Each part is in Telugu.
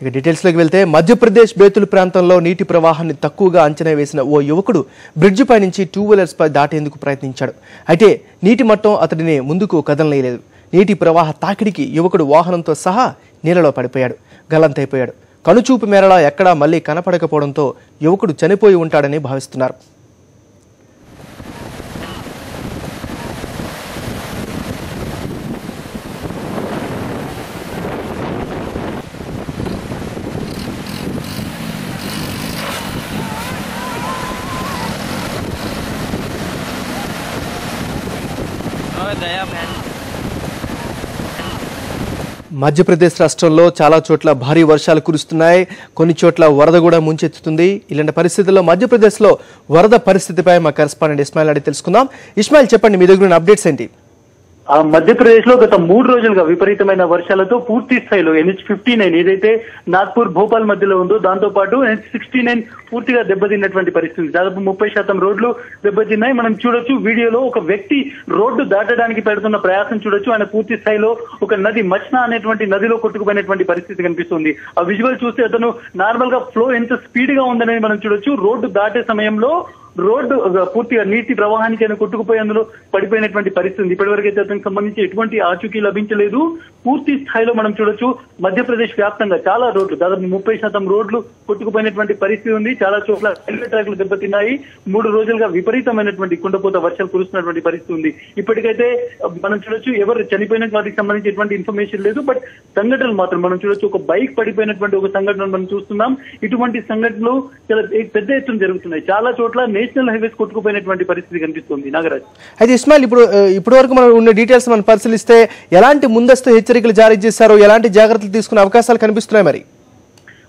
ఇక డీటెయిల్స్లోకి వెళ్తే మధ్యప్రదేశ్ బేతుల్ ప్రాంతంలో నీటి ప్రవాహాన్ని తక్కువగా అంచనా వేసిన ఓ యువకుడు బ్రిడ్జ్ పై నుంచి 2 వీలర్స్ పై దాటేందుకు ప్రయత్నించాడు. అయితే నీటి మట్టం అతడిని ముందుకు కదలలేదు. నీటి ప్రవాహ తాకిడికి యువకుడు వాహనంతో సహా నీళ్ళలో పడిపోయాడు, గల్లంతైపోయాడు. కనుచూపు మేరలా ఎక్కడా మళ్లీ కనపడకపోవడంతో యువకుడు చనిపోయి ఉంటాడని భావిస్తున్నారు. మధ్యప్రదేశ్ రాష్ట్రంలో చాలా చోట్ల భారీ వర్షాలు కురుస్తున్నాయి. కొన్ని చోట్ల వరద కూడా ముంచెత్తుతుంది. ఇలాంటి పరిస్థితుల్లో మధ్యప్రదేశ్లో వరద పరిస్థితిపై మా కరెస్పాండెంట్ ఇస్మాయిల్ అడిగి తెలుసుకుందాం. ఇస్మాయిల్, చెప్పండి, మీ దగ్గర ఉన్న అప్డేట్స్ ఏంటి? మధ్యప్రదేశ్ లో గత 3 రోజులుగా విపరీతమైన వర్షాలతో పూర్తి స్థాయిలో NH59 ఏదైతే నాగ్పూర్ భోపాల్ మధ్యలో ఉందో దాంతో పాటు NH69 పూర్తిగా దెబ్బతిన్నటువంటి పరిస్థితి. దాదాపు 30% రోడ్లు దెబ్బతిన్నాయి. మనం చూడొచ్చు వీడియోలో ఒక వ్యక్తి రోడ్డు దాటడానికి పెడుతున్న ప్రయాసం చూడొచ్చు. ఆయన పూర్తి స్థాయిలో ఒక నది మచ్నా అనేటువంటి నదిలో కొట్టుకుపోయినటువంటి పరిస్థితి కనిపిస్తుంది. ఆ విజువల్ చూస్తే అతను నార్మల్ గా ఫ్లో ఎంత స్పీడ్ గా ఉందనేది మనం చూడొచ్చు. రోడ్డు దాటే సమయంలో రోడ్డు పూర్తిగా నీటి ప్రవాహానికి ఆయన కొట్టుకుపోయి అందులో పడిపోయినటువంటి పరిస్థితి. ఇప్పటివరకు అయితే అతనికి సంబంధించి ఎటువంటి ఆచూకీ లభించలేదు. పూర్తి స్థాయిలో మనం చూడొచ్చు మధ్యప్రదేశ్ వ్యాప్తంగా చాలా రోడ్లు, దాదాపు 30% రోడ్లు కొట్టుకుపోయినటువంటి పరిస్థితి ఉంది. చాలా చోట్ల రైల్వే ట్రాక్లు దెబ్బతిన్నాయి. 3 రోజులుగా విపరీతమైనటువంటి కుండపోత వర్షాలు కురుస్తున్నటువంటి పరిస్థితి ఉంది. ఇప్పటికైతే మనం చూడొచ్చు ఎవరు చనిపోయిన వాటికి సంబంధించి ఎటువంటి ఇన్ఫర్మేషన్ లేదు. బట్ సంఘటనలు మాత్రం మనం చూడొచ్చు. ఒక బైక్ పడిపోయినటువంటి ఒక సంఘటన మనం చూస్తున్నాం. ఇటువంటి సంఘటనలు చాలా పెద్ద ఎత్తున జరుగుతున్నాయి. చాలా చోట్ల నేషనల్ హైవేస్ కొట్టుకుపోయినటువంటి పరిస్థితి కనిపిస్తుంది. నాగరాజ్, అయితే ఇస్మాయిల్, ఇప్పుడు వరకు మనం ఉన్న డీటెయిల్స్ మనం పరిశీలిస్తే ఎలాంటి ముందస్తు హెచ్చరికలు జారీ చేశారు, ఎలాంటి జాగ్రత్తలు తీసుకునే అవకాశాలు కనిపిస్తున్నాయి? మరి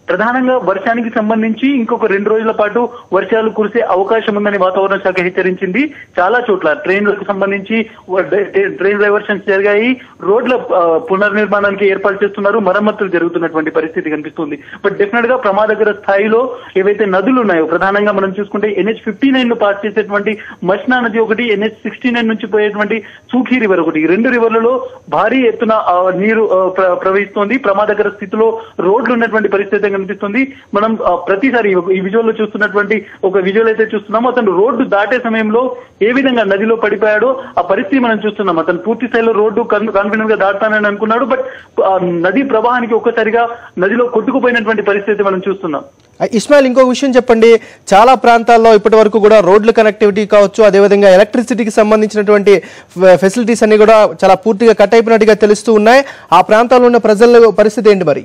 ప్రధానంగా వర్షానికి సంబంధించి ఇంకొక 2 రోజుల పాటు వర్షాలు కురిసే అవకాశం ఉందని వాతావరణ శాఖ హెచ్చరించింది. చాలా చోట్ల ట్రైన్లకు సంబంధించి ట్రైన్ డైవర్షన్స్ జరిగాయి. రోడ్ల పునర్నిర్మాణానికి ఏర్పాటు చేస్తున్నారు. మరమ్మతులు జరుగుతున్నటువంటి పరిస్థితి కనిపిస్తుంది. బట్ డెఫినెట్ గా ప్రమాదకర స్థాయిలో ఏవైతే నదులు ఉన్నాయో, ప్రధానంగా మనం చూసుకుంటే NH59 ను పాస్ చేసేటువంటి మచ్నా నది ఒకటి, NH69 నుంచి పోయేటువంటి సూఖీ రివర్ ఒకటి. 2 రివర్లలో భారీ ఎత్తున నీరు ప్రవహిస్తోంది. ప్రమాదకర స్థితిలో రోడ్లు ఉన్నటువంటి పరిస్థితి కనిపిస్తుంది. మనం ప్రతిసారి ఈ విజువల్ లో చూస్తున్నటువంటి ఒక విజువల్ అయితే చూస్తున్నాము. అతను రోడ్డు దాటే సమయంలో ఏ విధంగా నదిలో పడిపోయాడో ఆ పరిస్థితి మనం చూస్తున్నాం. అతను పూర్తి స్థాయిలో రోడ్డు కాన్ఫిడెంట్ గా దాటుతానని అనుకున్నాడు. బట్ నది ప్రవాహానికి ఒక్కసారిగా నదిలో కొట్టుకుపోయినటువంటి పరిస్థితి మనం చూస్తున్నాం. ఇస్మాయిల్, ఇంకో విషయం చెప్పండి. చాలా ప్రాంతాల్లో ఇప్పటి వరకు కూడా రోడ్ల కనెక్టివిటీ కావచ్చు, అదేవిధంగా ఎలక్ట్రిసిటీకి సంబంధించినటువంటి ఫెసిలిటీస్ అన్ని కూడా చాలా పూర్తిగా కట్ అయిపోయినట్టుగా తెలుస్తూ ఉన్నాయి. ఆ ప్రాంతాల్లో ఉన్న ప్రజల పరిస్థితి ఏంటి? మరి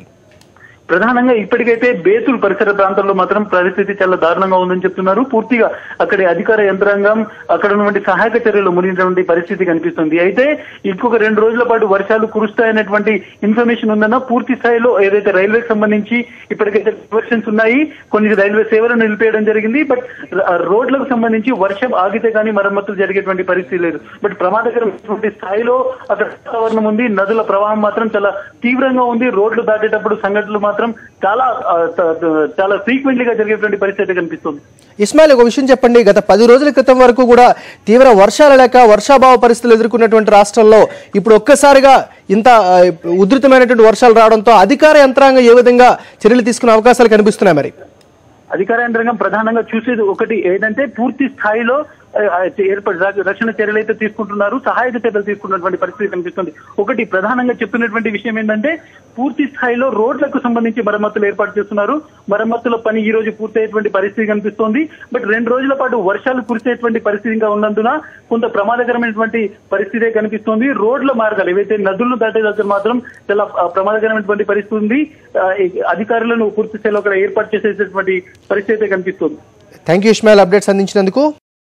ప్రధానంగా ఇప్పటికైతే బేతుల్ పరిసర ప్రాంతాల్లో మాత్రం పరిస్థితి చాలా దారుణంగా ఉందని చెప్తున్నారు. పూర్తిగా అక్కడి అధికార యంత్రాంగం అక్కడ ఉన్నటువంటి సహాయక చర్యలు మునిగినటువంటి పరిస్థితి కనిపిస్తుంది. అయితే ఇంకొక 2 రోజుల పాటు వర్షాలు కురుస్తాయనేటువంటి ఇన్ఫర్మేషన్ ఉందన్న పూర్తి స్థాయిలో ఏదైతే రైల్వేకి సంబంధించి ఇప్పటికైతే డైవర్షన్స్ ఉన్నాయి. కొన్ని రైల్వే సేవలను నిలిపేయడం జరిగింది. బట్ రోడ్లకు సంబంధించి వర్షం ఆగితే కానీ మరమ్మతులు జరిగేటువంటి పరిస్థితి లేదు. బట్ ప్రమాదకరమైనటువంటి స్థాయిలో అక్కడ వాతావరణం ఉంది. నదుల ప్రవాహం మాత్రం చాలా తీవ్రంగా ఉంది. రోడ్లు దాటేటప్పుడు సంఘటనలు మాత్రం చాలా ఫ్రీక్వెంట్లీగా జరిగేటువంటి పరిస్థితి కనిపిస్తుంది. ఇస్మాయిల్, ఒక విషయం చెప్పండి. గత 10 రోజుల క్రితం వరకు కూడా తీవ్ర వర్షాలు లేక వర్షాభావ పరిస్థితులు ఎదుర్కొన్నటువంటి రాష్ట్రంలో ఇప్పుడు ఒక్కసారిగా ఇంత ఉధృతమైనటువంటి వర్షాలు రావడంతో అధికార యంత్రాంగం ఏ విధంగా చర్యలు తీసుకునే అవకాశాలు కనిపిస్తున్నాయి? మరి అధికార యంత్రాంగం ప్రధానంగా చూసేది ఒకటి ఏంటంటే పూర్తి స్థాయిలో రక్షణ చర్యలు అయితే తీసుకుంటున్నారు. సహాయక చర్యలు తీసుకున్నటువంటి పరిస్థితి కనిపిస్తుంది. ఒకటి ప్రధానంగా చెప్తున్నటువంటి విషయం ఏంటంటే పూర్తి స్థాయిలో రోడ్లకు సంబంధించి మరమ్మతులు ఏర్పాటు చేస్తున్నారు. మరమ్మతుల పని ఈ రోజు పూర్తయ్యేటువంటి పరిస్థితి కనిపిస్తోంది. బట్ 2 రోజుల పాటు వర్షాలు కురిసేటువంటి పరిస్థితి ఇంకా ఉన్నందున కొంత ప్రమాదకరమైనటువంటి పరిస్థితే కనిపిస్తోంది. రోడ్ల మార్గాలు ఏవైతే నదులను దాటే దగ్గర మాత్రం చాలా ప్రమాదకరమైనటువంటి పరిస్థితి ఉంది. అధికారులను పూర్తి స్థాయిలో అక్కడ ఏర్పాటు చేసేటువంటి పరిస్థితి అయితే కనిపిస్తుంది. థ్యాంక్ యూ ఇస్మాయిల్, అప్డేట్స్ అందించినందుకు.